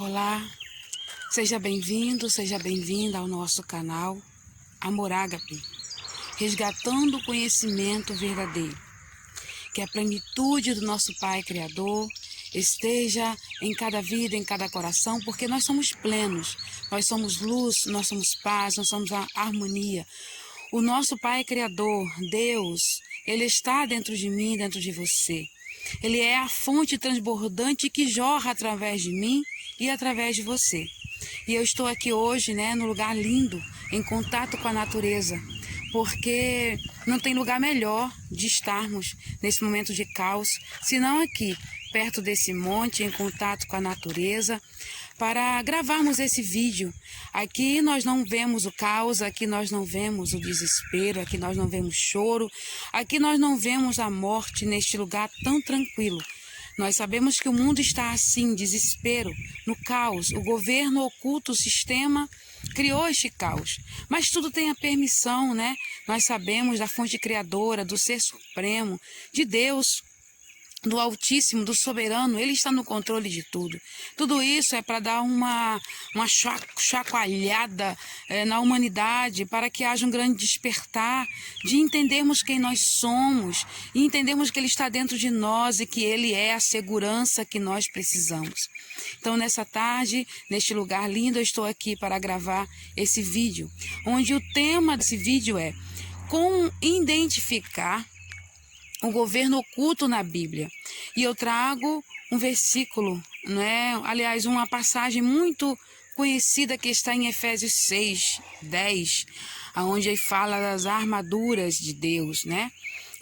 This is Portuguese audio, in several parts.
Olá, seja bem-vindo, seja bem-vinda ao nosso canal Amor Ágape, resgatando o conhecimento verdadeiro. Que a plenitude do nosso Pai Criador esteja em cada vida, em cada coração, porque nós somos plenos, nós somos luz, nós somos paz, nós somos a harmonia. O nosso Pai Criador, Deus, Ele está dentro de mim, dentro de você. Ele é a fonte transbordante que jorra através de mim e através de você. E eu estou aqui hoje, num lugar lindo, em contato com a natureza, porque não tem lugar melhor de estarmos nesse momento de caos, senão aqui, perto desse monte, em contato com a natureza, para gravarmos esse vídeo. Aqui nós não vemos o caos, aqui nós não vemos o desespero, aqui nós não vemos choro, aqui nós não vemos a morte neste lugar tão tranquilo. Nós sabemos que o mundo está assim, desespero, no caos. O governo oculto, o sistema, criou este caos. Mas tudo tem a permissão, Nós sabemos da fonte criadora, do Ser Supremo, de Deus, do Altíssimo, do Soberano. Ele está no controle de tudo. Tudo isso é para dar uma chacoalhada na humanidade, para que haja um grande despertar, de entendermos quem nós somos, e entendermos que Ele está dentro de nós e que Ele é a segurança que nós precisamos. Então, nessa tarde, neste lugar lindo, eu estou aqui para gravar esse vídeo, onde o tema desse vídeo é como identificar o governo oculto na Bíblia. E eu trago um versículo, aliás, uma passagem muito conhecida que está em Efésios 6:10, onde ele fala das armaduras de Deus,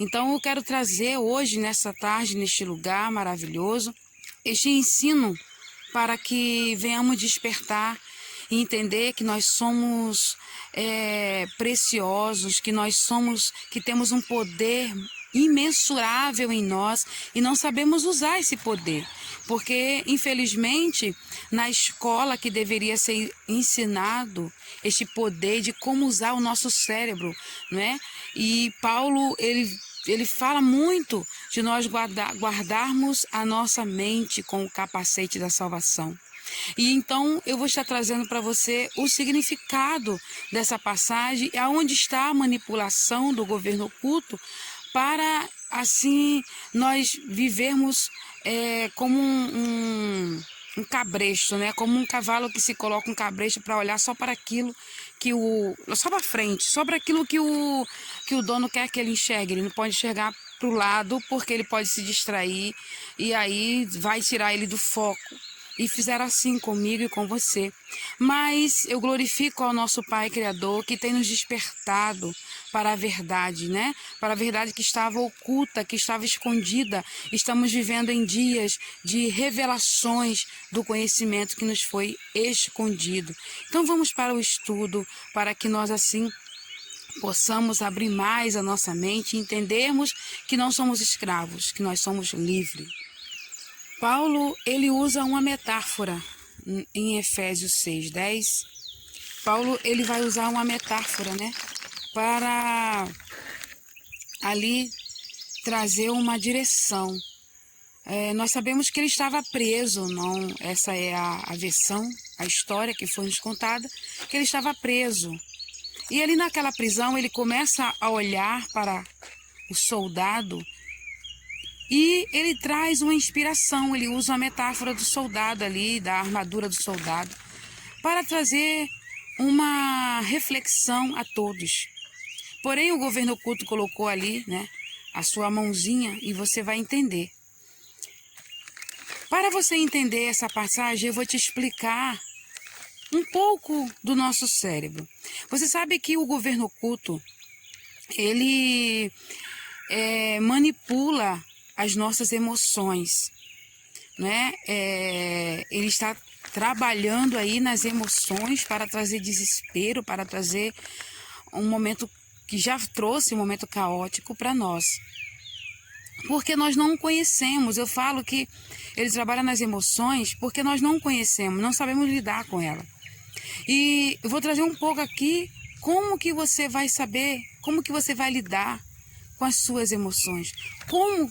Então eu quero trazer hoje, nessa tarde, neste lugar maravilhoso, este ensino para que venhamos despertar e entender que nós somos preciosos, que temos um poder imensurável em nós e não sabemos usar esse poder, porque infelizmente na escola que deveria ser ensinado este poder de como usar o nosso cérebro, E Paulo ele fala muito de nós guardarmos a nossa mente com o capacete da salvação. E então eu vou estar trazendo para você o significado dessa passagem, aonde está a manipulação do governo oculto, para assim nós vivermos como um cabresto, como um cavalo que se coloca um cabresto para olhar só para aquilo só para frente, só para aquilo que o dono quer que ele enxergue. Ele não pode enxergar para o lado, porque ele pode se distrair e aí vai tirar ele do foco. E fizeram assim comigo e com você. Mas eu glorifico ao nosso Pai Criador, que tem nos despertado para a verdade, Para a verdade que estava oculta, que estava escondida. Estamos vivendo em dias de revelações do conhecimento que nos foi escondido. Então vamos para o estudo, para que nós assim possamos abrir mais a nossa mente e entendermos que não somos escravos, que nós somos livres. Paulo, ele usa uma metáfora em Efésios 6:10. Paulo, ele vai usar uma metáfora, para ali trazer uma direção. Nós sabemos que ele estava preso, não? Essa é a versão, a história que foi nos contada, que ele estava preso. E ali naquela prisão, ele começa a olhar para o soldado. E ele traz uma inspiração, ele usa a metáfora do soldado ali, da armadura do soldado, para trazer uma reflexão a todos. Porém, o governo oculto colocou ali, a sua mãozinha, e você vai entender. Para você entender essa passagem, eu vou te explicar um pouco do nosso cérebro. Você sabe que o governo oculto, ele manipula as nossas emoções, Ele está trabalhando aí nas emoções para trazer desespero, para trazer um momento que já trouxe um momento caótico para nós. Porque nós não conhecemos. Eu falo que ele trabalha nas emoções porque nós não conhecemos, não sabemos lidar com ela. E eu vou trazer um pouco aqui como que você vai saber, como que você vai lidar com as suas emoções, como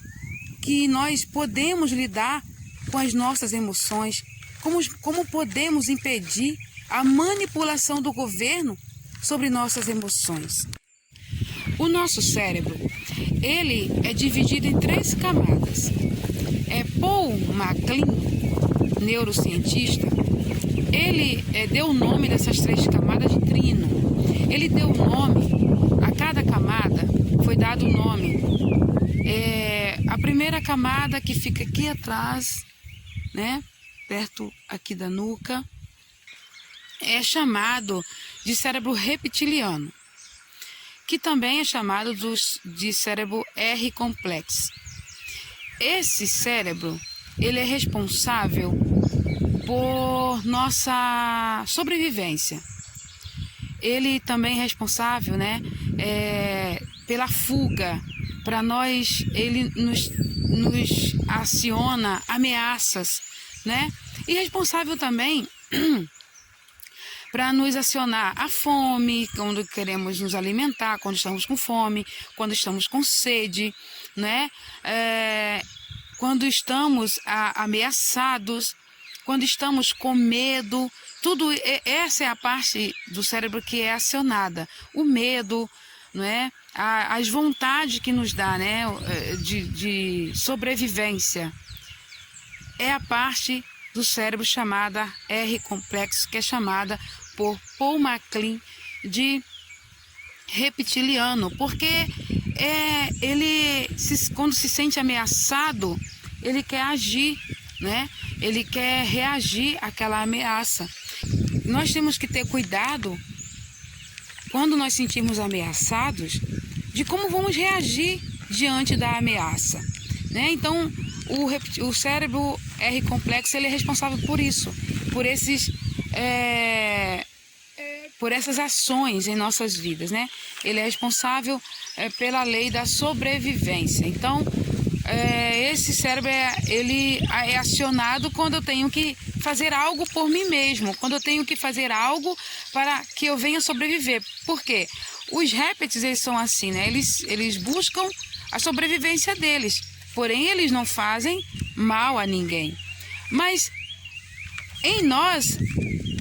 que nós podemos lidar com as nossas emoções, como podemos impedir a manipulação do governo sobre nossas emoções? O nosso cérebro, ele é dividido em 3 camadas. Paul MacLean, neurocientista, ele deu o nome dessas 3 camadas de trino. Ele deu o nome, a cada camada foi dado o nome. A primeira camada, que fica aqui atrás, né, perto aqui da nuca, é chamado de cérebro reptiliano, que também é chamado de cérebro R-complexo. Esse cérebro, ele é responsável por nossa sobrevivência. Ele também é responsável, né, pela fuga. Para nós, ele nos aciona ameaças, né? E responsável também para nos acionar a fome, quando queremos nos alimentar, quando estamos com fome, quando estamos com sede, né? Quando estamos ameaçados, quando estamos com medo. Tudo essa é a parte do cérebro que é acionada. O medo, né? As vontades que nos dá, né? de sobrevivência. É a parte do cérebro chamada R-complexo, que é chamada por Paul MacLean de reptiliano, porque ele, quando se sente ameaçado, ele quer agir, né? Ele quer reagir àquela ameaça. Nós temos que ter cuidado, quando nós sentirmos ameaçados, de como vamos reagir diante da ameaça, né? Então, o cérebro R-complexo, ele é responsável por isso, por essas ações em nossas vidas, né? Ele é responsável pela lei da sobrevivência. Então, esse cérebro ele é acionado quando eu tenho que fazer algo por mim mesmo, quando eu tenho que fazer algo para que eu venha sobreviver. Por quê? Os répteis, eles são assim, né? Eles buscam a sobrevivência deles, porém eles não fazem mal a ninguém. Mas em nós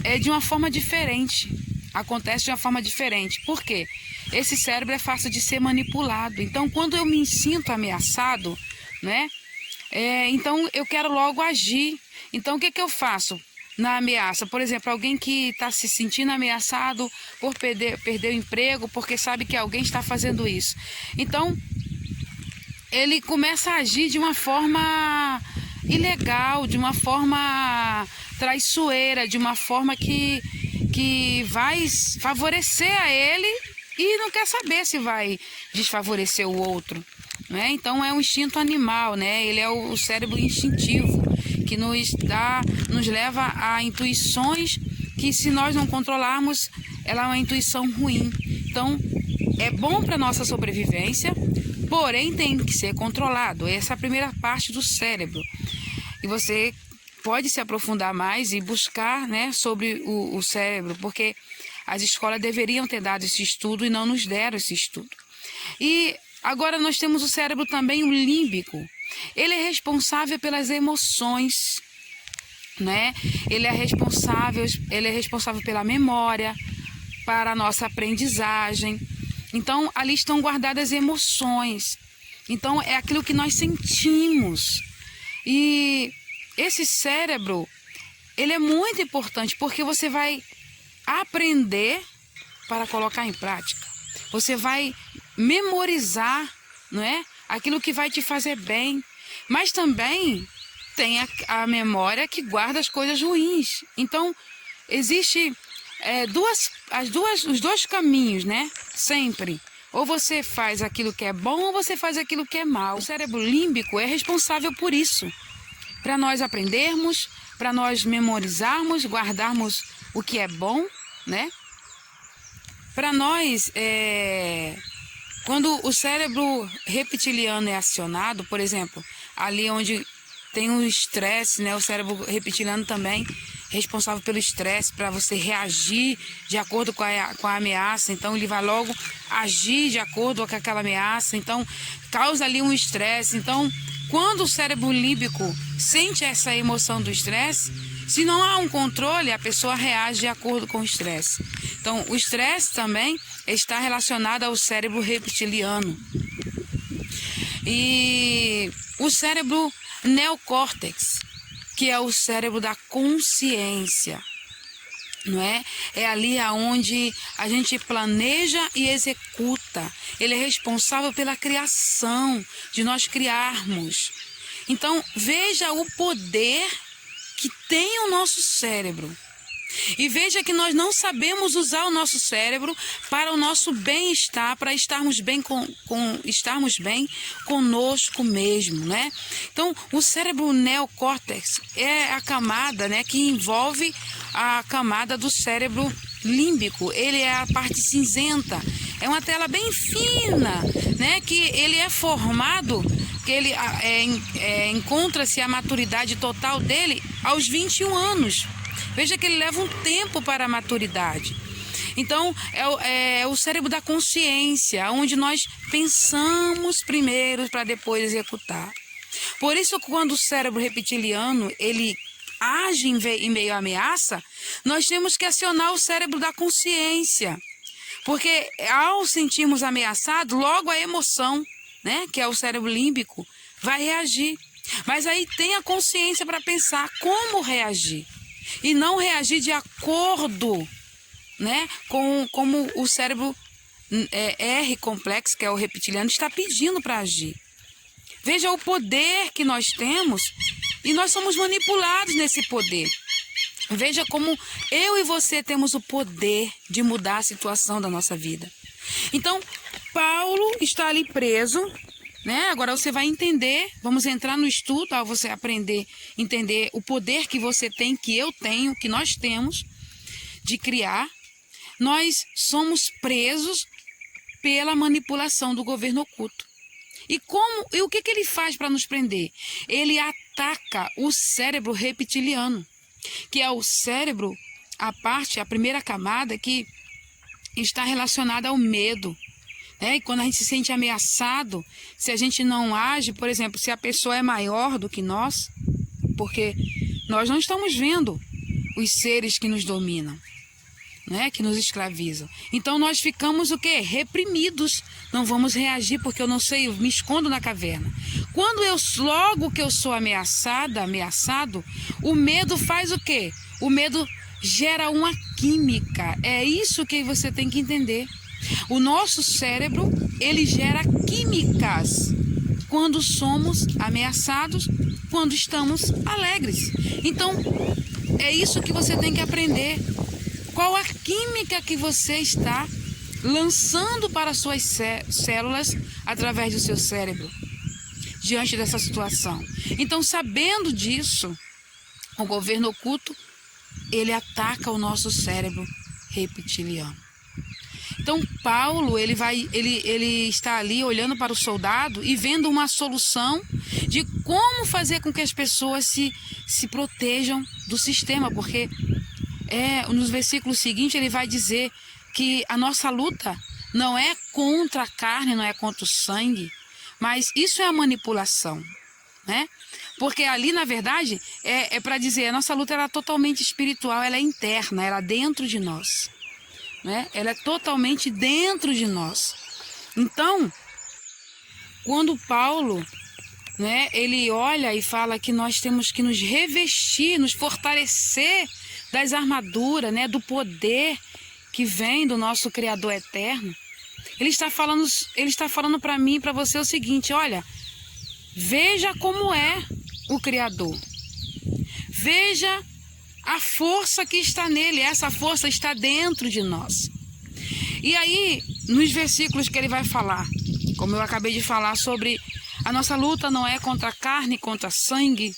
é de uma forma diferente, acontece de uma forma diferente. Por quê? Esse cérebro é fácil de ser manipulado. Então, quando eu me sinto ameaçado, né? Então eu quero logo agir. Então, o que eu faço na ameaça? Por exemplo, alguém que está se sentindo ameaçado por perder o emprego, porque sabe que alguém está fazendo isso. Então, ele começa a agir de uma forma ilegal, de uma forma traiçoeira, de uma forma que vai favorecer a ele e não quer saber se vai desfavorecer o outro, né? Então é um instinto animal, né? Ele é o cérebro instintivo que nos leva a intuições que, se nós não controlarmos, ela é uma intuição ruim. Então é bom para nossa sobrevivência, porém tem que ser controlado. Essa é a primeira parte do cérebro. E você pode se aprofundar mais e buscar, né, sobre o cérebro, porque as escolas deveriam ter dado esse estudo e não nos deram esse estudo. E agora nós temos o cérebro também, o límbico. Ele é responsável pelas emoções, né? Ele é responsável pela memória, para a nossa aprendizagem. Então, ali estão guardadas emoções. Então, é aquilo que nós sentimos. E esse cérebro, ele é muito importante, porque você vai aprender para colocar em prática. Você vai memorizar, não é? Aquilo que vai te fazer bem. Mas também tem a memória que guarda as coisas ruins. Então, existe os dois caminhos, né? Sempre. Ou você faz aquilo que é bom, ou você faz aquilo que é mal. O cérebro límbico é responsável por isso. Para nós aprendermos, para nós memorizarmos, guardarmos o que é bom, né? Para nós, quando o cérebro reptiliano é acionado, por exemplo, ali onde tem o estresse, né? O cérebro reptiliano também responsável pelo estresse, para você reagir de acordo com a ameaça. Então, ele vai logo agir de acordo com aquela ameaça. Então, causa ali um estresse. Então, quando o cérebro límbico sente essa emoção do estresse, se não há um controle, a pessoa reage de acordo com o estresse. Então, o estresse também está relacionado ao cérebro reptiliano. E o cérebro neocórtex, que é o cérebro da consciência, não é? É ali aonde a gente planeja e executa. Ele é responsável pela criação, de nós criarmos. Então, veja o poder que tem o nosso cérebro. E veja que nós não sabemos usar o nosso cérebro para o nosso bem-estar, para estarmos bem estarmos bem conosco mesmo, né? Então, o cérebro neocórtex é a camada, né, que envolve a camada do cérebro límbico. Ele é a parte cinzenta. É uma tela bem fina, né, que ele é formado, que ele encontra-se a maturidade total dele aos 21 anos. Veja que ele leva um tempo para a maturidade. Então, é o cérebro da consciência, onde nós pensamos primeiro para depois executar. Por isso, quando o cérebro reptiliano ele age em meio à ameaça, nós temos que acionar o cérebro da consciência. Porque ao sentirmos ameaçado, logo a emoção, né, que é o cérebro límbico, vai reagir. Mas aí tem a consciência para pensar como reagir. E não reagir de acordo, né, com como o cérebro R complexo, que é o reptiliano, está pedindo para agir. Veja o poder que nós temos e nós somos manipulados nesse poder. Veja como eu e você temos o poder de mudar a situação da nossa vida. Então, Paulo está ali preso, né? Agora você vai entender, vamos entrar no estudo, ao você entender o poder que você tem, que eu tenho, que nós temos de criar. Nós somos presos pela manipulação do governo oculto. E o que ele faz para nos prender? Ele ataca o cérebro reptiliano, que é o cérebro, a primeira camada que está relacionada ao medo. E quando a gente se sente ameaçado, se a gente não age, por exemplo, se a pessoa é maior do que nós, porque nós não estamos vendo os seres que nos dominam, né, que nos escravizam. Então nós ficamos o quê? Reprimidos. Não vamos reagir porque eu não sei, eu me escondo na caverna. Logo que eu sou ameaçado, o medo faz o quê? O medo gera uma química. É isso que você tem que entender. O nosso cérebro, ele gera químicas quando somos ameaçados, quando estamos alegres. Então, é isso que você tem que aprender. Qual a química que você está lançando para as suas células através do seu cérebro diante dessa situação? Então, sabendo disso, o governo oculto, ele ataca o nosso cérebro reptiliano. Então, Paulo, ele está ali olhando para o soldado e vendo uma solução de como fazer com que as pessoas se protejam do sistema, porque nos versículos seguintes ele vai dizer que a nossa luta não é contra a carne, não é contra o sangue, mas isso é a manipulação, né? Porque ali, na verdade, é para dizer, a nossa luta ela é totalmente espiritual, ela é interna, ela é dentro de nós, né? Ela é totalmente dentro de nós. Então, quando Paulo, né, ele olha e fala que nós temos que nos revestir, nos fortalecer das armaduras, né, do poder que vem do nosso Criador eterno, ele está falando para mim e para você o seguinte: olha, veja como é o Criador, veja a força que está nele, essa força está dentro de nós. E aí, nos versículos que ele vai falar, como eu acabei de falar, sobre a nossa luta não é contra a carne, contra sangue,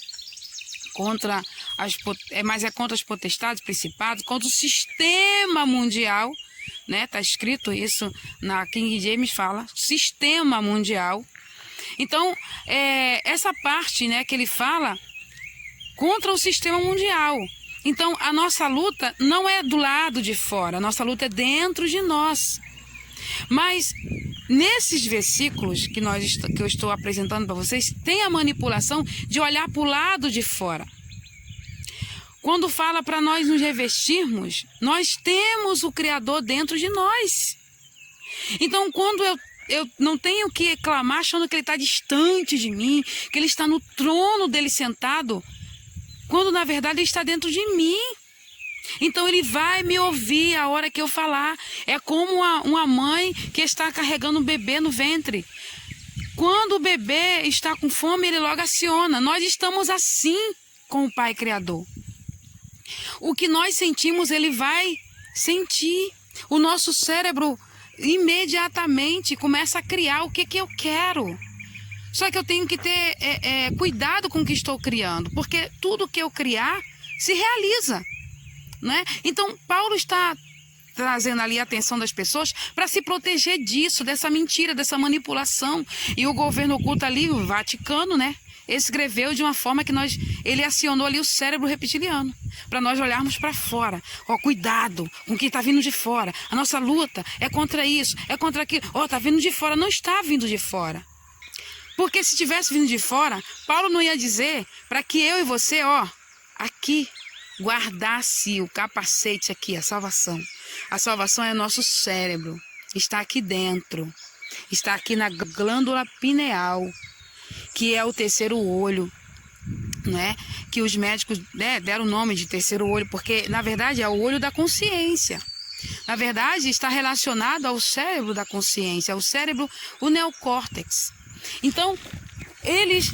mas é contra as potestades, principados, contra o sistema mundial, né? Tá escrito isso na King James, fala sistema mundial. Então, essa parte, né, que ele fala contra o sistema mundial. Então, a nossa luta não é do lado de fora, a nossa luta é dentro de nós. Mas nesses versículos que eu estou apresentando para vocês, tem a manipulação de olhar para o lado de fora. Quando fala para nós nos revestirmos, nós temos o Criador dentro de nós. Então, quando eu não tenho que clamar achando que Ele está distante de mim, que Ele está no trono dele sentado, quando na verdade Ele está dentro de mim. Então Ele vai me ouvir a hora que eu falar. É como uma mãe que está carregando um bebê no ventre. Quando o bebê está com fome, ele logo aciona. Nós estamos assim com o Pai Criador. O que nós sentimos, Ele vai sentir. O nosso cérebro imediatamente começa a criar o que eu quero. Só que eu tenho que ter cuidado com o que estou criando, porque tudo que eu criar se realiza, né? Então, Paulo está trazendo ali a atenção das pessoas para se proteger disso, dessa mentira, dessa manipulação. E o governo oculto ali, o Vaticano, né, escreveu de uma forma que ele acionou ali o cérebro reptiliano, para nós olharmos para fora. Cuidado com o que está vindo de fora. A nossa luta é contra isso, é contra aquilo. Está vindo de fora. Não está vindo de fora. Porque se tivesse vindo de fora, Paulo não ia dizer para que eu e você, aqui, guardasse o capacete aqui, a salvação. A salvação é nosso cérebro. Está aqui dentro. Está aqui na glândula pineal, que é o terceiro olho, né? Que os médicos deram o nome de terceiro olho, porque na verdade é o olho da consciência. Na verdade está relacionado ao cérebro da consciência, ao cérebro, o neocórtex. Então, eles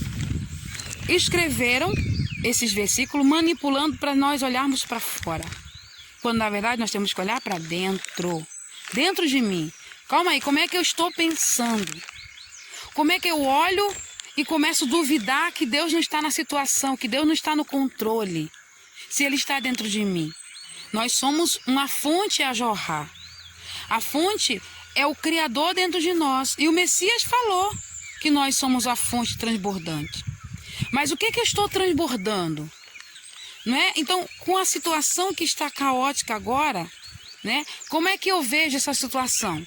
escreveram esses versículos manipulando para nós olharmos para fora, quando na verdade nós temos que olhar para dentro, dentro de mim. Calma aí, como é que eu estou pensando? Como é que eu olho e começo a duvidar que Deus não está na situação, que Deus não está no controle, se Ele está dentro de mim? Nós somos uma fonte a jorrar. A fonte é o Criador dentro de nós. E o Messias falou que nós somos a fonte transbordante. Mas o que eu estou transbordando? Não é? Então, com a situação que está caótica agora, né? Como é que eu vejo essa situação?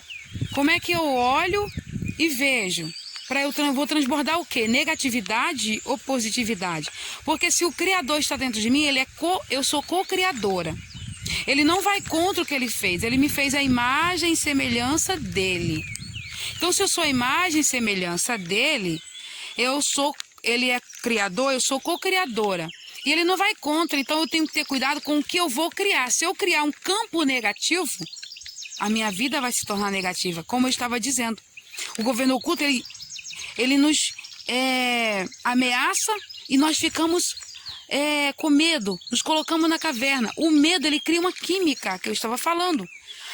Como é que eu olho e vejo? Vou transbordar o quê? Negatividade ou positividade? Porque se o Criador está dentro de mim, eu sou co-criadora. Ele não vai contra o que Ele fez. Ele me fez a imagem e semelhança dEle. Então, se eu sou a imagem e semelhança dEle, Ele é Criador, eu sou co-criadora. E Ele não vai contra, então eu tenho que ter cuidado com o que eu vou criar. Se eu criar um campo negativo, a minha vida vai se tornar negativa. Como eu estava dizendo, o governo oculto, ele nos ameaça e nós ficamos com medo, nos colocamos na caverna. O medo, ele cria uma química, que eu estava falando.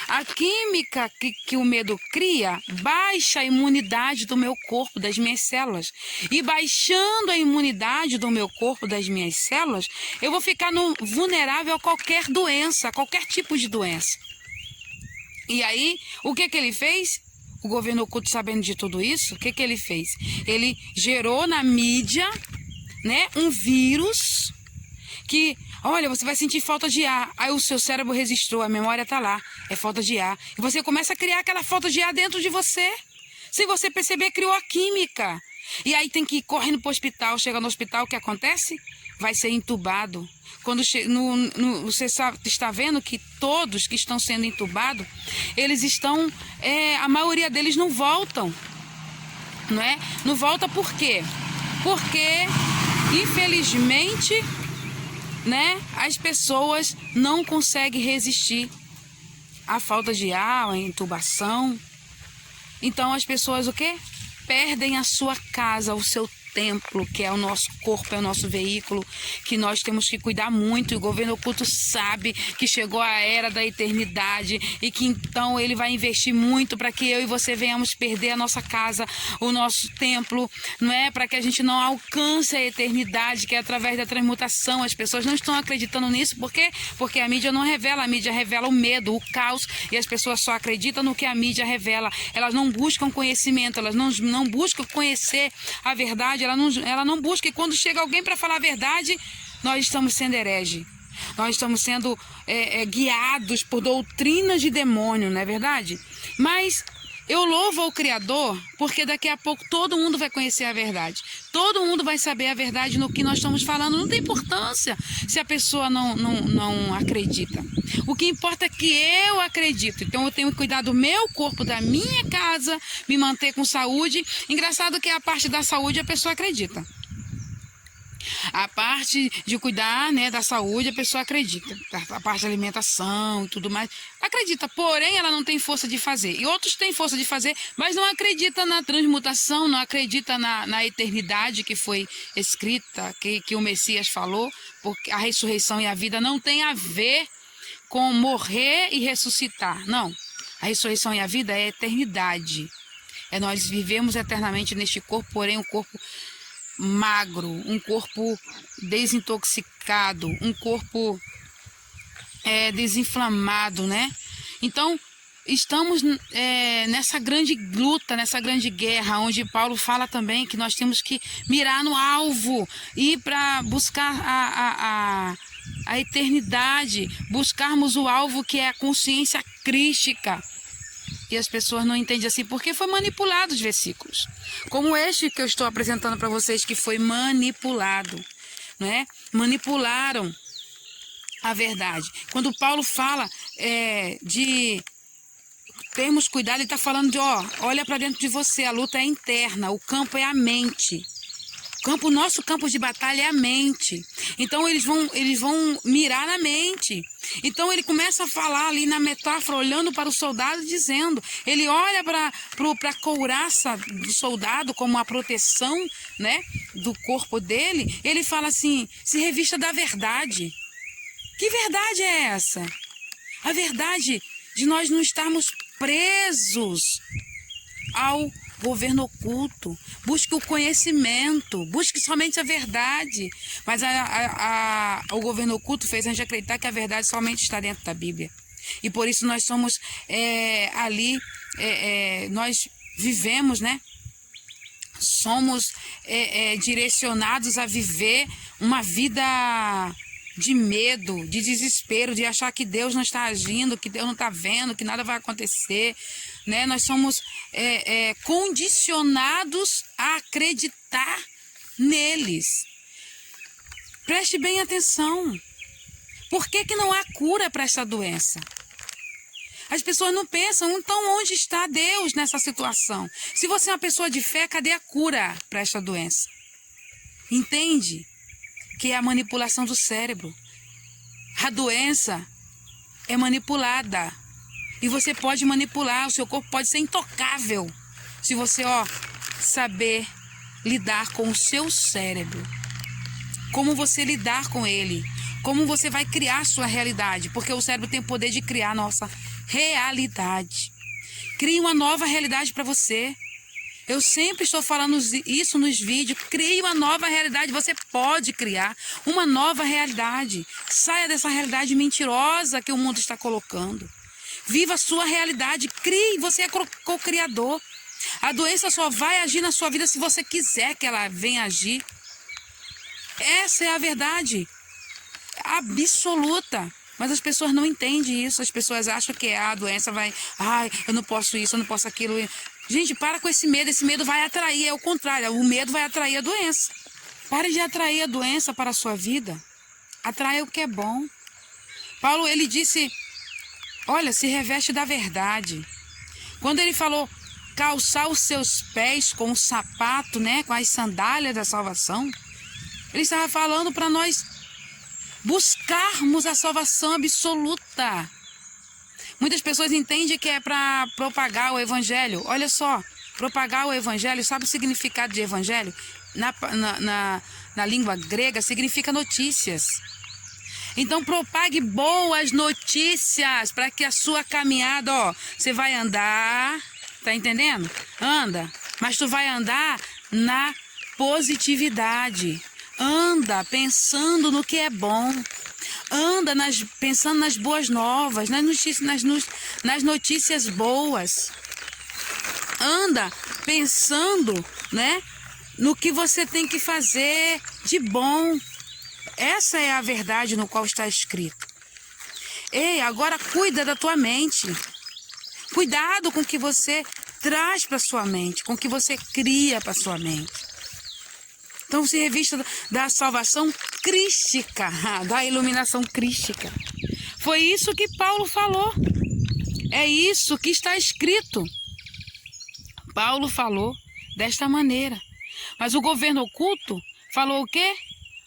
A química que o medo cria baixa a imunidade do meu corpo, das minhas células. E baixando a imunidade do meu corpo, das minhas células, eu vou ficar vulnerável a qualquer doença, a qualquer tipo de doença. E aí, o que ele fez? O governo oculto, sabendo de tudo isso, o que ele fez? Ele gerou na mídia, né, um vírus que, olha, você vai sentir falta de ar. Aí o seu cérebro registrou, a memória está lá, é falta de ar. E você começa a criar aquela falta de ar dentro de você. Se você perceber, criou a química. E aí tem que ir correndo para o hospital. Chega no hospital, o que acontece? Vai ser entubado. Quando você está vendo que todos que estão sendo entubados, eles estão, a maioria deles não voltam, não é? Não volta por quê? Porque, infelizmente, né, as pessoas não conseguem resistir à falta de ar, à intubação. Então as pessoas o quê? Perdem a sua casa, o seu templo, que é o nosso corpo, é o nosso veículo, que nós temos que cuidar muito. E o governo oculto sabe que chegou a era da eternidade e que então ele vai investir muito para que eu e você venhamos perder a nossa casa, o nosso templo, não é? Para que a gente não alcance a eternidade, que é através da transmutação. As pessoas não estão acreditando nisso, por quê? Porque a mídia não revela, a mídia revela o medo, o caos, e as pessoas só acreditam no que a mídia revela. Elas não buscam conhecimento, elas não buscam conhecer a verdade, ela não busca, e quando chega alguém para falar a verdade, nós estamos sendo herege. Nós estamos sendo guiados por doutrinas de demônio, não é verdade? Mas eu louvo ao Criador, porque daqui a pouco todo mundo vai conhecer a verdade. Todo mundo vai saber a verdade no que nós estamos falando. Não tem importância se a pessoa não acredita. O que importa é que eu acredito. Então eu tenho que cuidar do meu corpo, da minha casa, me manter com saúde. Engraçado que a parte da saúde a pessoa acredita. A parte de cuidar, né, da saúde, a pessoa acredita. A parte da alimentação e tudo mais, acredita. Porém, ela não tem força de fazer. E outros têm força de fazer, mas não acredita na transmutação, não acredita na eternidade que foi escrita, que o Messias falou, porque a ressurreição e a vida não tem a ver com morrer e ressuscitar. Não. A ressurreição e a vida é a eternidade. Nós vivemos eternamente neste corpo, porém o corpo magro, um corpo desintoxicado, um corpo desinflamado, né? Então, estamos nessa grande luta, nessa grande guerra, onde Paulo fala também que nós temos que mirar no alvo, ir para buscar a eternidade, buscarmos o alvo que é a consciência crística. E as pessoas não entendem assim, porque foi manipulado os versículos. Como este que eu estou apresentando para vocês, que foi manipulado, né? Manipularam a verdade. Quando Paulo fala de termos cuidado, ele está falando de, olha para dentro de você, a luta é interna, o campo é a mente. Nosso campo de batalha é a mente. Então eles vão mirar na mente. Então ele começa a falar ali na metáfora, olhando para o soldado, dizendo, ele olha para a couraça do soldado como a proteção, né, do corpo dele. Ele fala assim, se revista da verdade. Que verdade é essa? A verdade de nós não estarmos presos ao governo oculto. Busque o conhecimento, busque somente a verdade. Mas o governo oculto fez a gente acreditar que a verdade somente está dentro da Bíblia. E por isso nós somos nós vivemos, né? Somos direcionados a viver uma vida de medo, de desespero, de achar que Deus não está agindo, que Deus não está vendo, que nada vai acontecer, né? Nós somos condicionados a acreditar neles. Preste bem atenção. Por que não há cura para essa doença? As pessoas não pensam, então onde está Deus nessa situação? Se você é uma pessoa de fé, cadê a cura para esta doença? Entende? Que é a manipulação do cérebro. A doença é manipulada. E você pode manipular, o seu corpo pode ser intocável. Se você, saber lidar com o seu cérebro. Como você lidar com ele. Como você vai criar a sua realidade. Porque o cérebro tem o poder de criar a nossa realidade. Crie uma nova realidade para você. Eu sempre estou falando isso nos vídeos. Crie uma nova realidade. Você pode criar uma nova realidade. Saia dessa realidade mentirosa que o mundo está colocando. Viva a sua realidade. Crie. Você é co-criador. A doença só vai agir na sua vida se você quiser que ela venha agir. Essa é a verdade absoluta. Mas as pessoas não entendem isso. As pessoas acham que a doença vai... eu não posso isso, eu não posso aquilo... Gente, para com esse medo. Esse medo vai atrair, é o contrário. O medo vai atrair a doença. Pare de atrair a doença para a sua vida. Atraia o que é bom. Paulo, ele disse, olha, se reveste da verdade. Quando ele falou calçar os seus pés com o sapato, né, com as sandálias da salvação, ele estava falando para nós buscarmos a salvação absoluta. Muitas pessoas entendem que é para propagar o evangelho. Olha só, propagar o evangelho, sabe o significado de evangelho? Na língua grega, significa notícias. Então, propague boas notícias para que a sua caminhada, você vai andar, tá entendendo? Anda, mas tu vai andar na positividade. Anda pensando no que é bom. Anda pensando nas boas novas, nas notícias boas. Anda pensando, né, no que você tem que fazer de bom. Essa é a verdade no qual está escrito. Ei, agora cuida da tua mente. Cuidado com o que você traz para sua mente, com o que você cria para sua mente. Então se revista da salvação crística, da iluminação crística. Foi isso que Paulo falou. É isso que está escrito. Paulo falou desta maneira. Mas o governo oculto falou o quê?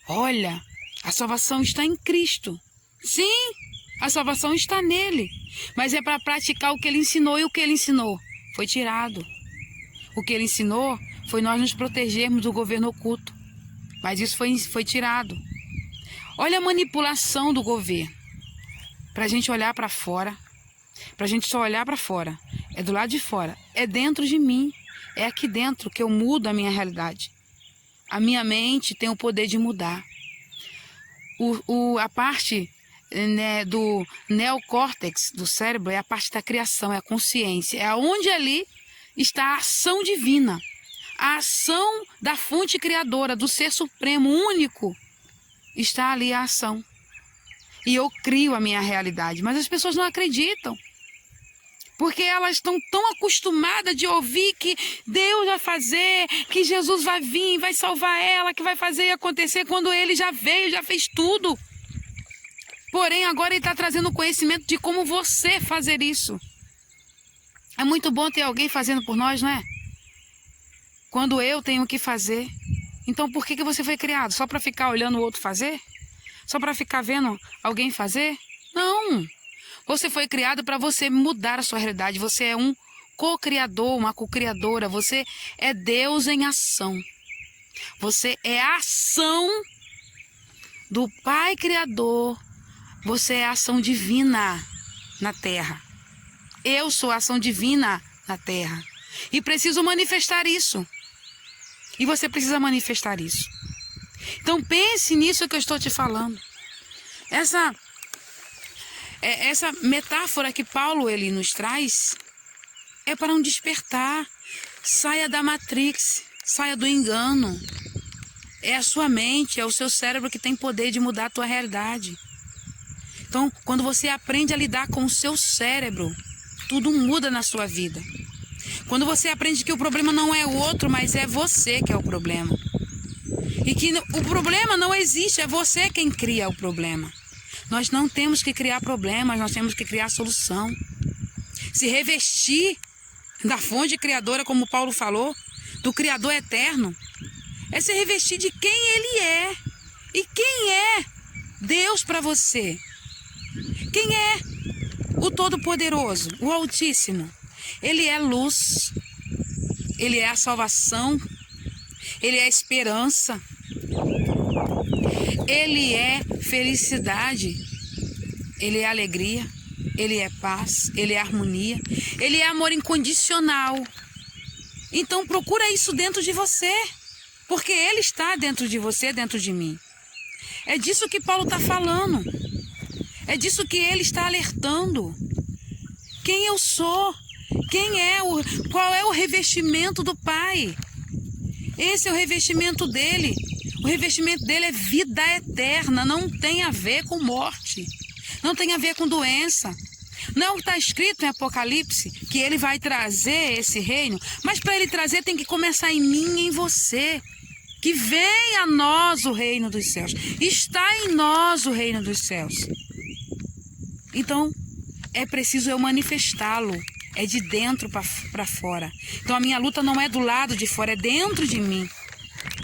Olha, a salvação está em Cristo. Sim, a salvação está nele. Mas é para praticar o que ele ensinou. E o que ele ensinou foi tirado. O que ele ensinou foi nós nos protegermos do governo oculto. Mas isso foi tirado. Olha a manipulação do governo. Para a gente olhar para fora. Para a gente só olhar para fora. É do lado de fora. É dentro de mim. É aqui dentro que eu mudo a minha realidade. A minha mente tem o poder de mudar. A parte, né, do neocórtex do cérebro é a parte da criação, é a consciência. É onde ali está a ação divina. A ação da fonte criadora, do ser supremo, único. Está ali a ação. E eu crio a minha realidade. Mas as pessoas não acreditam. Porque elas estão tão acostumadas de ouvir que Deus vai fazer, que Jesus vai vir, vai salvar ela, que vai fazer e acontecer quando ele já veio, já fez tudo. Porém, agora ele está trazendo conhecimento de como você fazer isso. É muito bom ter alguém fazendo por nós, não é? Quando eu tenho que fazer. Então, por que você foi criado? Só para ficar olhando o outro fazer? Só para ficar vendo alguém fazer? Não! Você foi criado para você mudar a sua realidade. Você é um co-criador, uma co-criadora. Você é Deus em ação. Você é a ação do Pai Criador. Você é a ação divina na terra. Eu sou a ação divina na terra. E preciso manifestar isso. E você precisa manifestar isso. Então pense nisso que eu estou te falando. Essa metáfora que Paulo ele nos traz é para um despertar. Saia da Matrix, saia do engano. É a sua mente, é o seu cérebro que tem poder de mudar a tua realidade. Então, quando você aprende a lidar com o seu cérebro, tudo muda na sua vida. Quando você aprende que o problema não é o outro, mas é você que é o problema. E que o problema não existe, é você quem cria o problema. Nós não temos que criar problemas, nós temos que criar solução. Se revestir da fonte criadora, como Paulo falou, do Criador eterno, é se revestir de quem Ele é. E quem é Deus para você? Quem é o Todo-Poderoso, o Altíssimo? Ele é luz, Ele é a salvação, Ele é a esperança, Ele é felicidade, Ele é alegria, Ele é paz, Ele é harmonia, Ele é amor incondicional. Então procura isso dentro de você, porque Ele está dentro de você, dentro de mim. É disso que Paulo está falando, é disso que ele está alertando. Quem eu sou? Qual é o revestimento do Pai? Esse é o revestimento dele. O revestimento dele é vida eterna, não tem a ver com morte, não tem a ver com doença. Não está escrito em Apocalipse que ele vai trazer esse reino, mas para ele trazer tem que começar em mim e em você. Que venha a nós o reino dos céus. Está em nós o reino dos céus. Então, é preciso eu manifestá-lo. É de dentro para fora. Então a minha luta não é do lado de fora, é dentro de mim.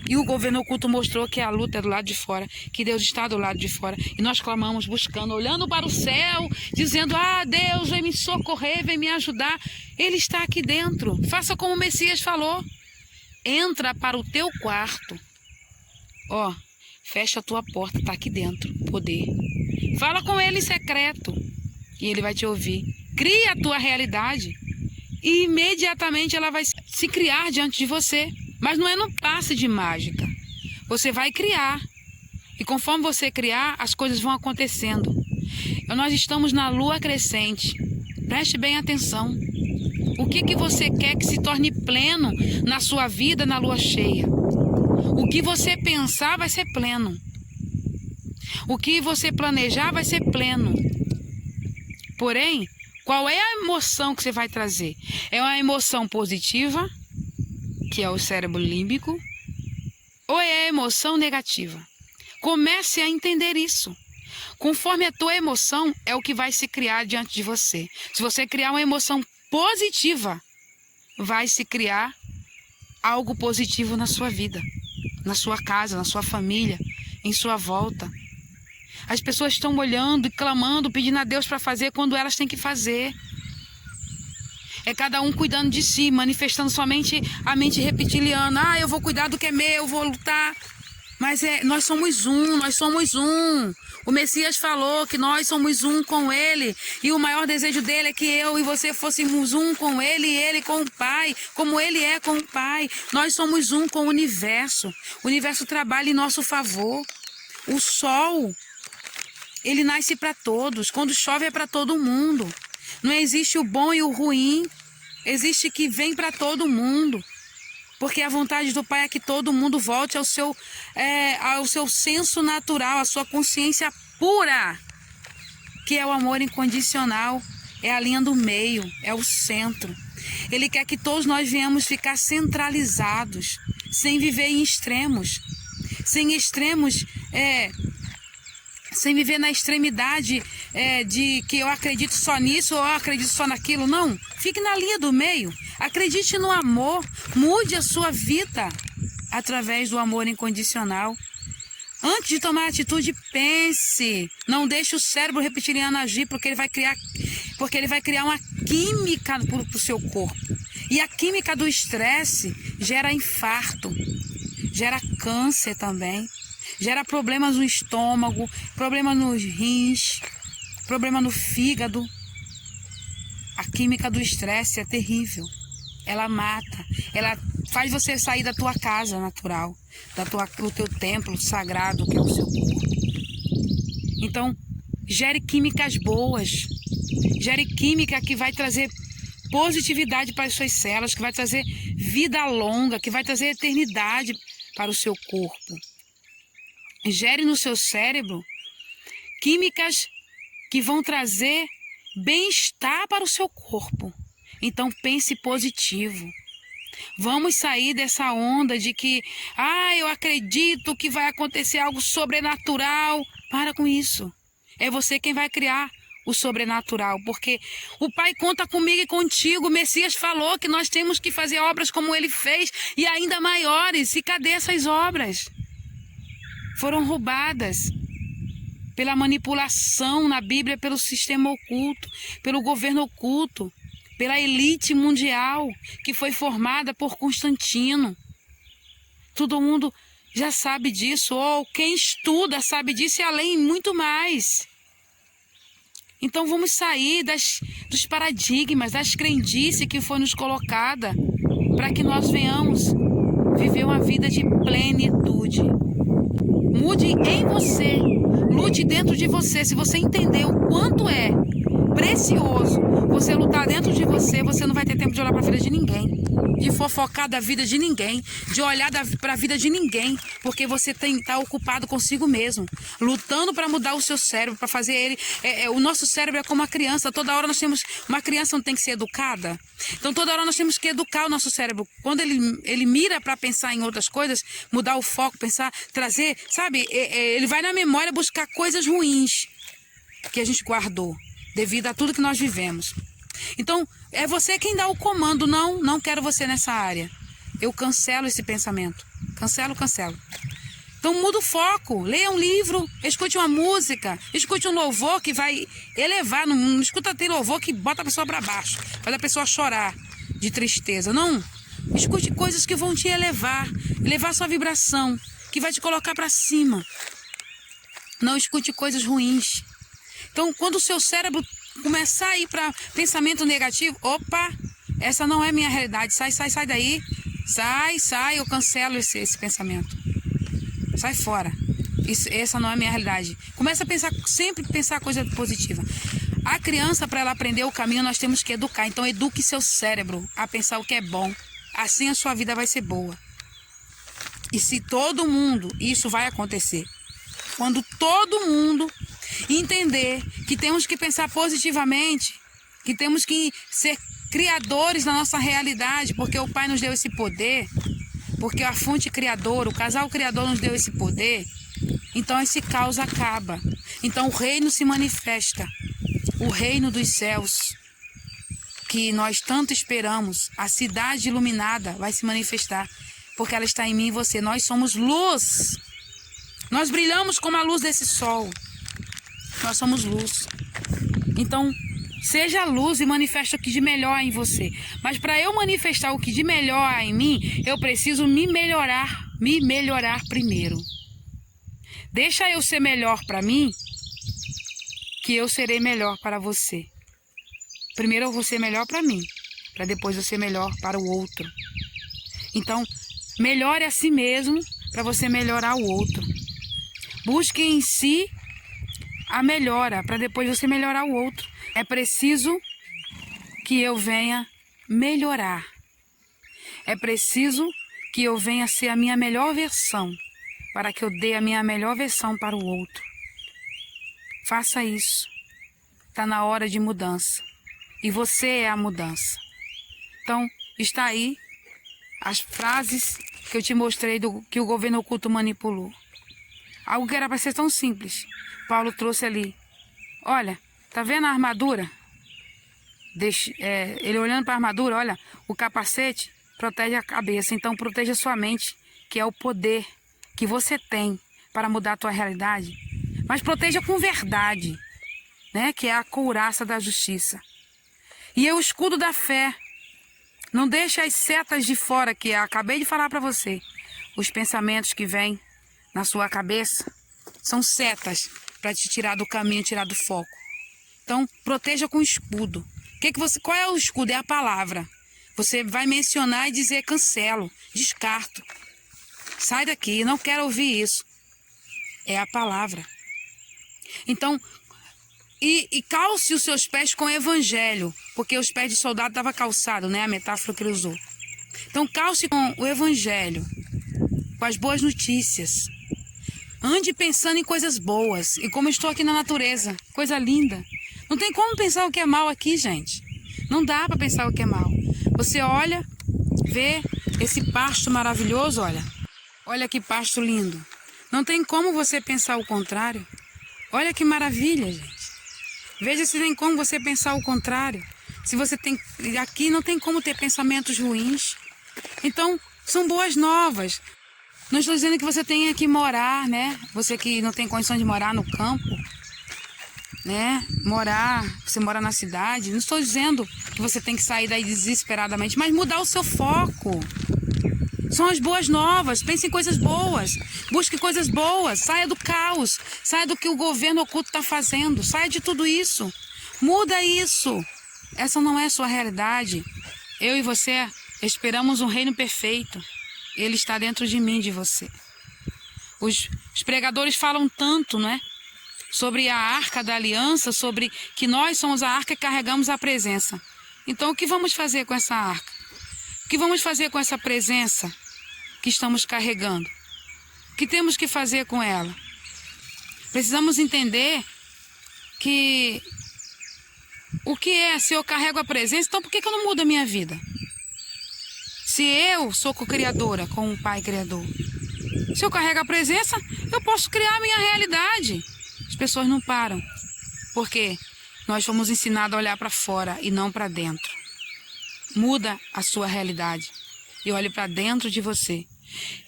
E o governo oculto mostrou que a luta é do lado de fora, que Deus está do lado de fora. E nós clamamos, buscando, olhando para o céu, dizendo, Deus, vem me socorrer, vem me ajudar. Ele está aqui dentro. Faça como o Messias falou. Entra para o teu quarto. Fecha a tua porta, está aqui dentro, poder. Fala com ele em secreto e ele vai te ouvir. Cria a tua realidade e imediatamente ela vai se criar diante de você. Mas não é no passe de mágica. Você vai criar. E conforme você criar, as coisas vão acontecendo. Nós estamos na lua crescente. Preste bem atenção. O que você quer que se torne pleno na sua vida na lua cheia? O que você pensar vai ser pleno. O que você planejar vai ser pleno. Porém, qual é a emoção que você vai trazer? É uma emoção positiva, que é o cérebro límbico, ou é a emoção negativa? Comece a entender isso. Conforme a tua emoção, é o que vai se criar diante de você. Se você criar uma emoção positiva, vai se criar algo positivo na sua vida, na sua casa, na sua família, em sua volta. As pessoas estão olhando e clamando, pedindo a Deus para fazer quando elas têm que fazer. É cada um cuidando de si, manifestando somente a mente reptiliana. Eu vou cuidar do que é meu, eu vou lutar. Mas nós somos um, nós somos um. O Messias falou que nós somos um com Ele. E o maior desejo dele é que eu e você fôssemos um com Ele e Ele com o Pai. Como Ele é com o Pai. Nós somos um com o universo. O universo trabalha em nosso favor. O sol, ele nasce para todos. Quando chove é para todo mundo. Não existe o bom e o ruim. Existe que vem para todo mundo. Porque a vontade do Pai é que todo mundo volte ao seu senso natural, à sua consciência pura, que é o amor incondicional, é a linha do meio, é o centro. Ele quer que todos nós venhamos ficar centralizados, sem viver em extremos, sem extremos, sem viver na extremidade de que eu acredito só nisso ou eu acredito só naquilo. Não, fique na linha do meio. Acredite no amor, mude a sua vida através do amor incondicional. Antes de tomar atitude, pense. Não deixe o cérebro reptiliano agir, porque ele vai criar uma química para o seu corpo. E a química do estresse gera infarto, gera câncer também, gera problemas no estômago, problema nos rins, problema no fígado. A química do estresse é terrível. Ela mata, ela faz você sair da tua casa natural, do teu templo sagrado, que é o seu corpo. Então, gere químicas boas, gere química que vai trazer positividade para as suas células, que vai trazer vida longa, que vai trazer eternidade para o seu corpo. Gere no seu cérebro químicas que vão trazer bem-estar para o seu corpo. Então pense positivo. Vamos sair dessa onda de que, eu acredito que vai acontecer algo sobrenatural. Para com isso. É você quem vai criar o sobrenatural, porque o Pai conta comigo e contigo. O Messias falou que nós temos que fazer obras como Ele fez e ainda maiores. E cadê essas obras? Foram roubadas pela manipulação na Bíblia, pelo sistema oculto, pelo governo oculto, pela elite mundial que foi formada por Constantino. Todo mundo já sabe disso, ou quem estuda sabe disso e além muito mais. Então vamos sair dos paradigmas, das crendices que foi nos colocada, para que nós venhamos viver uma vida de plenitude. Mude em você, lute dentro de você. Se você entender o quanto é precioso você lutar dentro de você, você não vai ter tempo de olhar para a vida de ninguém, de fofocar da vida de ninguém, de olhar para a vida de ninguém, porque você está ocupado consigo mesmo, lutando para mudar o seu cérebro, para fazer ele. O nosso cérebro é como uma criança. Toda hora nós temos. Uma criança não tem que ser educada? Então toda hora nós temos que educar o nosso cérebro. Quando ele mira para pensar em outras coisas, mudar o foco, pensar, trazer, sabe? Ele vai na memória buscar coisas ruins que a gente guardou devido a tudo que nós vivemos. Então, é você quem dá o comando. Não quero você nessa área. Eu cancelo esse pensamento. Cancelo. Então, muda o foco. Leia um livro, escute uma música, escute um louvor que vai elevar. Não escuta ter louvor que bota a pessoa para baixo, faz a pessoa chorar de tristeza. Não. Escute coisas que vão te elevar sua vibração, que vai te colocar para cima. Não escute coisas ruins. Então, quando o seu cérebro começar a ir para pensamento negativo, opa, essa não é minha realidade, sai daí, sai, eu cancelo esse pensamento, sai fora, essa não é minha realidade. Começa a pensar, sempre pensar coisa positiva. A criança, para ela aprender o caminho, nós temos que educar. Então, eduque seu cérebro a pensar o que é bom, assim a sua vida vai ser boa. E se todo mundo, isso vai acontecer, quando todo mundo entender que temos que pensar positivamente, que temos que ser criadores da nossa realidade, porque o Pai nos deu esse poder, porque a fonte criadora, o casal criador nos deu esse poder, então esse caos acaba. Então o reino se manifesta, o reino dos céus, que nós tanto esperamos, a cidade iluminada vai se manifestar, porque ela está em mim e você. Nós somos luz, nós brilhamos como a luz desse sol, nós somos luz. Então seja luz e manifesta o que de melhor há em você. Mas para eu manifestar o que de melhor há em mim, eu preciso me melhorar primeiro. Deixa eu ser melhor para mim, que eu serei melhor para você. Primeiro eu vou ser melhor para mim, para depois eu ser melhor para o outro. Então, melhore a si mesmo para você melhorar o outro. Busque em si a melhora, para depois você melhorar o outro. É preciso que eu venha melhorar. É preciso que eu venha ser a minha melhor versão, para que eu dê a minha melhor versão para o outro. Faça isso. Está na hora de mudança. E você é a mudança. Então, está aí as frases que eu te mostrei que o governo oculto manipulou. Algo que era para ser tão simples. Paulo trouxe ali. Olha, tá vendo a armadura? Ele olhando para a armadura, olha, o capacete protege a cabeça. Então, proteja sua mente, que é o poder que você tem para mudar a tua realidade. Mas proteja com verdade, né? Que é a couraça da justiça. E é o escudo da fé. Não deixe as setas de fora, que eu acabei de falar para você. Os pensamentos que vêm na sua cabeça são setas para te tirar do caminho, tirar do foco. Então, proteja com escudo. Qual é o escudo? É a palavra. Você vai mencionar e dizer cancelo, descarto. Sai daqui, não quero ouvir isso. É a palavra. Então, e calce os seus pés com o evangelho, porque os pés de soldado estavam calçados, né? A metáfora que ele usou. Então, calce com o evangelho, com as boas notícias. Ande pensando em coisas boas. E como eu estou aqui na natureza, coisa linda. Não tem como pensar o que é mal aqui, gente. Não dá para pensar o que é mal. Você olha, vê esse pasto maravilhoso, olha. Olha que pasto lindo. Não tem como você pensar o contrário. Olha que maravilha, gente. Veja se tem como você pensar o contrário. Se você tem... Aqui não tem como ter pensamentos ruins. Então, são boas novas. Não estou dizendo que você tenha que morar, né? Você que não tem condição de morar no campo, né? Você mora na cidade. Não estou dizendo que você tem que sair daí desesperadamente, mas mudar o seu foco. São as boas novas. Pense em coisas boas. Busque coisas boas. Saia do caos. Saia do que o governo oculto está fazendo. Saia de tudo isso. Muda isso. Essa não é a sua realidade. Eu e você esperamos um reino perfeito. Ele está dentro de mim, de você. Os pregadores falam tanto, né? Sobre a arca da aliança, sobre que nós somos a arca e carregamos a presença. Então, o que vamos fazer com essa arca? O que vamos fazer com essa presença que estamos carregando? O que temos que fazer com ela? Precisamos entender que o que é, se eu carrego a presença, então por que eu não mudo a minha vida? Se eu sou co-criadora com o Pai Criador, se eu carrego a presença, eu posso criar a minha realidade. As pessoas não param, porque nós fomos ensinados a olhar para fora e não para dentro. Muda a sua realidade e olhe para dentro de você.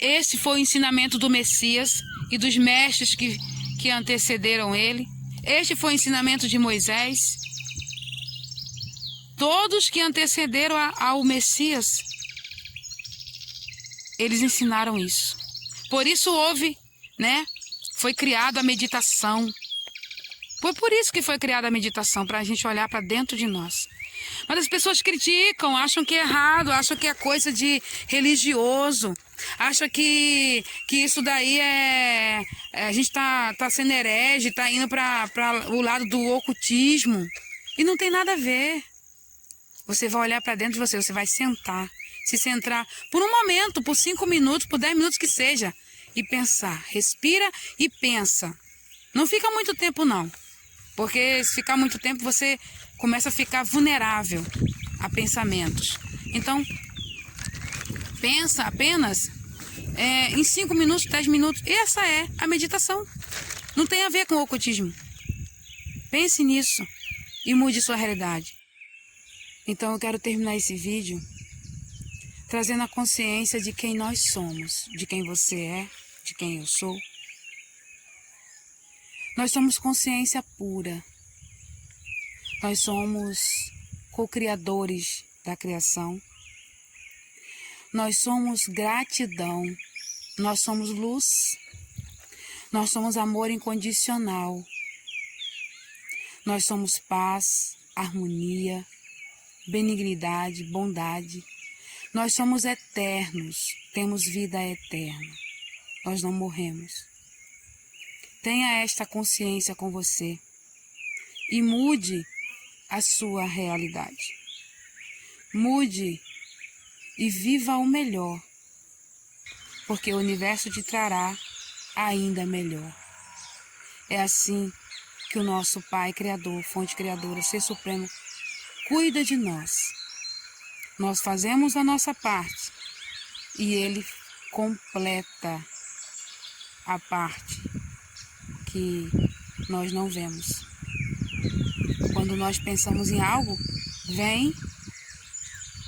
Esse foi o ensinamento do Messias e dos mestres que antecederam ele. Este foi o ensinamento de Moisés. Todos que antecederam ao Messias, eles ensinaram isso. Por isso houve, né? Foi criada a meditação. Foi por isso que foi criada a meditação, para a gente olhar para dentro de nós. Mas as pessoas criticam, acham que é errado, acham que é coisa de religioso, acham que isso daí a gente tá sendo herege, tá indo para o lado do ocultismo. E não tem nada a ver. Você vai olhar para dentro de você vai sentar, se centrar por um momento, por 5 minutos, por 10 minutos que seja, e pensar. Respira e pensa. Não fica muito tempo não, porque se ficar muito tempo você começa a ficar vulnerável a pensamentos. Então, pensa apenas em 5 minutos, 10 minutos. Essa é a meditação. Não tem a ver com o ocultismo. Pense nisso e mude sua realidade. Então eu quero terminar esse vídeo trazendo a consciência de quem nós somos, de quem você é, de quem eu sou. Nós somos consciência pura. Nós somos co-criadores da criação. Nós somos gratidão. Nós somos luz. Nós somos amor incondicional. Nós somos paz, harmonia, benignidade, bondade. Nós somos eternos, temos vida eterna. Nós não morremos. Tenha esta consciência com você e mude a sua realidade. Mude e viva o melhor, porque o universo te trará ainda melhor. É assim que o nosso Pai Criador, Fonte Criadora, Ser Supremo, cuida de nós. Nós fazemos a nossa parte e Ele completa a parte que nós não vemos. Quando nós pensamos em algo, vem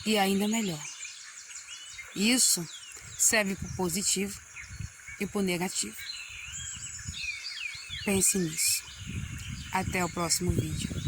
e ainda melhor. Isso serve para o positivo e para o negativo. Pense nisso. Até o próximo vídeo.